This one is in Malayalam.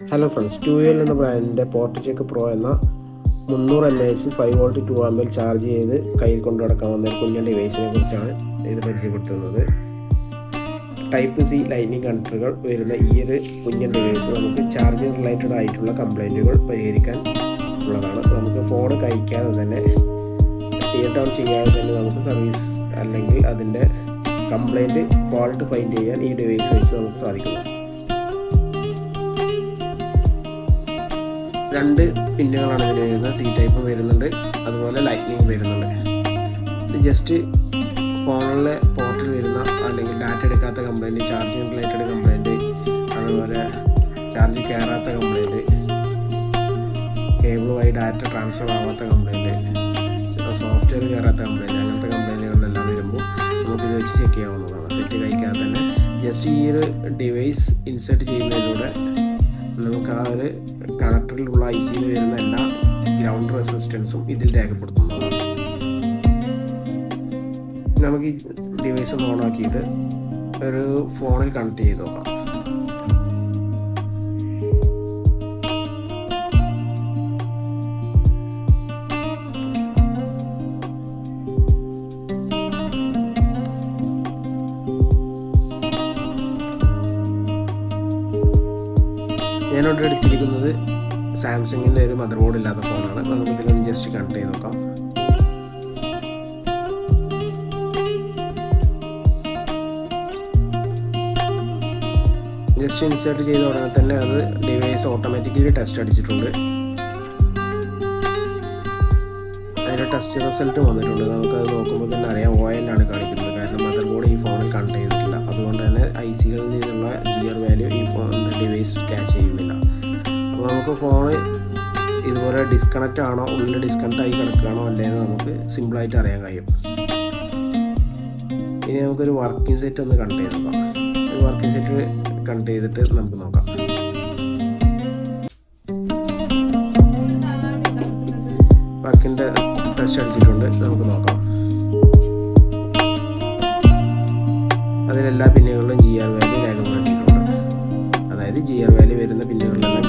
ഹലോ ഫ്രണ്ട്സ്, 2UL എന്ന ബ്രാൻഡിൻ്റെ പോർട്ടിചെക്ക് പ്രോ എന്ന 300 mAh 5 വോൾട്ട് 2 ആമ്പിൽ ചാർജ് ചെയ്ത് കയ്യിൽ കൊണ്ടു നടക്കാവുന്ന ഒരു കുഞ്ഞൻ ഡിവൈസിനെ കുറിച്ചാണ് ഇത് പരിചയപ്പെടുത്തുന്നത്. ടൈപ്പ് സി ലൈറ്റിംഗ് കണക്ടറുകൾ വരുന്ന ഈ ഒരു കുഞ്ഞൻ ഡിവൈസ് നമുക്ക് ചാർജിങ് റിലേറ്റഡ് ആയിട്ടുള്ള കംപ്ലൈൻറ്റുകൾ പരിഹരിക്കാൻ ഉള്ളതാണ്. നമുക്ക് ഫോൺ കഴിക്കാതെ തന്നെ ടീർ ഡൗൺ ചെയ്യാതെ തന്നെ നമുക്ക് സർവീസ് അല്ലെങ്കിൽ അതിൻ്റെ കംപ്ലൈൻറ്റ് ഫോൾട്ട് ഫൈൻഡ് ചെയ്യാൻ ഈ ഡിവൈസ് വെച്ച് നമുക്ക് സാധിക്കുന്നു. 2 പിന്നുകളാണ് ഇതിൽ വരുന്നത്. സി ടൈപ്പും വരുന്നുണ്ട്, അതുപോലെ ലൈറ്റ്നിങ് വരുന്നുണ്ട്. ഇത് ജസ്റ്റ് ഫോണിലെ പോർട്ടിൽ വരുന്ന അല്ലെങ്കിൽ ഡാറ്റ എടുക്കാത്ത കംപ്ലൈൻറ്റ്, ചാർജിങ് റിലേറ്റഡ് കംപ്ലൈൻറ്റ്, അതുപോലെ ചാർജ് കയറാത്ത കംപ്ലൈൻറ്റ്, കേബിൾ വഴി ഡാറ്റ ട്രാൻസ്ഫർ ആവാത്ത കംപ്ലൈൻറ്റ്, സോഫ്റ്റ്വെയർ കയറാത്ത കംപ്ലൈൻറ്റ്, അങ്ങനത്തെ കംപ്ലൈൻറ്റുകളെല്ലാം വരുമ്പോൾ നമുക്കിത് വെച്ച് ചെക്ക് ചെയ്യാവുന്നതാണ്. സെറ്റ് കഴിക്കാതെ തന്നെ ജസ്റ്റ് ഈ ഒരു ഡിവൈസ് ഇൻസേർട്ട് ചെയ്യുന്നതിലൂടെ നമുക്ക് ആ ഒരു കണക്ടറിലുള്ള ICയിൽ വരുന്ന എല്ലാ ഗ്രൗണ്ട് റെസിസ്റ്റൻസും ഇതിൽ രേഖപ്പെടുത്തുന്നതാണ്. നമുക്ക് ഈ ഡിവൈസ് ഒന്ന് ഓൺ ആക്കിയിട്ട് ഒരു ഫോണിൽ കണക്ട് ചെയ്ത് നോക്കാം. ഞാനിവിടെ എടുത്തിരിക്കുന്നത് സാംസങ്ങിൻ്റെ ഒരു മദർ ബോർഡ് ഇല്ലാത്ത ഫോണാണ്. നമുക്കിതിലൊന്ന് ജസ്റ്റ് കണക്ട് ചെയ്ത് നോക്കാം. ജസ്റ്റ് ഇൻസേർട്ട് ചെയ്ത ഉടനെ തന്നെ അത് ഡിവൈസ് ഓട്ടോമാറ്റിക്കലി ടെസ്റ്റ് അടിച്ചിട്ടുണ്ട്. അതിൻ്റെ ടെസ്റ്റ് റിസൾട്ട് വന്നിട്ടുണ്ട്. നമുക്കത് നോക്കുമ്പോൾ തന്നെ അറിയാം ഓയിലാണ് കാണിക്കുന്നത്. കാരണം മദർ ബോർഡ് ഈ ഫോണിൽ കണക്ട് ചെയ്തിട്ടില്ല. അതുകൊണ്ട് തന്നെ ICകളിൽ നിന്നുള്ള GR വാല്യൂ ഈ ഡിവൈസ് ക്യാച്ച് ചെയ്യുന്നില്ല. അപ്പോൾ നമുക്ക് ഫോൺ ഇതുപോലെ ഡിസ്കണക്റ്റ് ആണോ, ഉള്ളിൽ ഡിസ്കണക്റ്റ് ആയി കിടക്കുകയാണോ അല്ലേന്ന് നമുക്ക് സിമ്പിളായിട്ട് അറിയാൻ കഴിയും. ഇനി നമുക്കൊരു വർക്കിംഗ് സെറ്റ് ഒന്ന് കണക്ട് ചെയ്ത് നോക്കാം. ഒരു വർക്കിംഗ് സെറ്റ് കണക്ട് ചെയ്തിട്ട് നമുക്ക് നോക്കാം. വർക്കിൻ്റെ ടെസ്റ്റ് അടിച്ചിട്ടുണ്ട്. നമുക്ക് നോക്കാം. അതിലെല്ലാ പിന്നുകളിലും GR വാല്യൂ രേഖപ്പെടുത്തിയിട്ടുണ്ട്. അതായത് GR വാല്യൂ വരുന്ന പിന്നുകളിലെല്ലാം